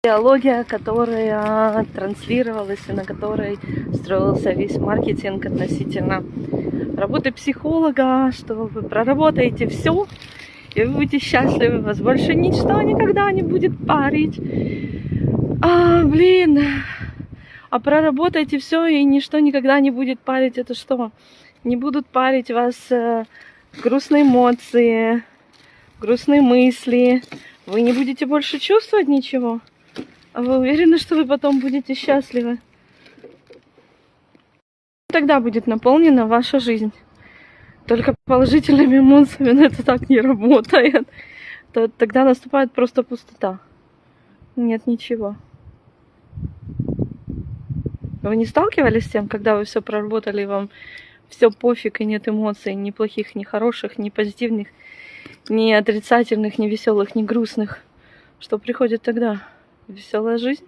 Идеология, которая транслировалась и на которой строился весь маркетинг относительно работы психолога, что вы проработаете все, и вы будете счастливы, вас больше ничто никогда не будет парить. А проработайте все, и ничто никогда не будет парить. Это что? Не будут парить вас грустные эмоции, грустные мысли. Вы не будете больше чувствовать ничего. А вы уверены, что вы потом будете счастливы? Тогда будет наполнена ваша жизнь. Только положительными эмоциями, но это так не работает. Тогда наступает просто пустота. Нет ничего. Вы не сталкивались с тем, когда вы все проработали, и вам все пофиг, и нет эмоций, ни плохих, ни хороших, ни позитивных, ни отрицательных, ни веселых, ни грустных? Что приходит тогда? Веселая жизнь?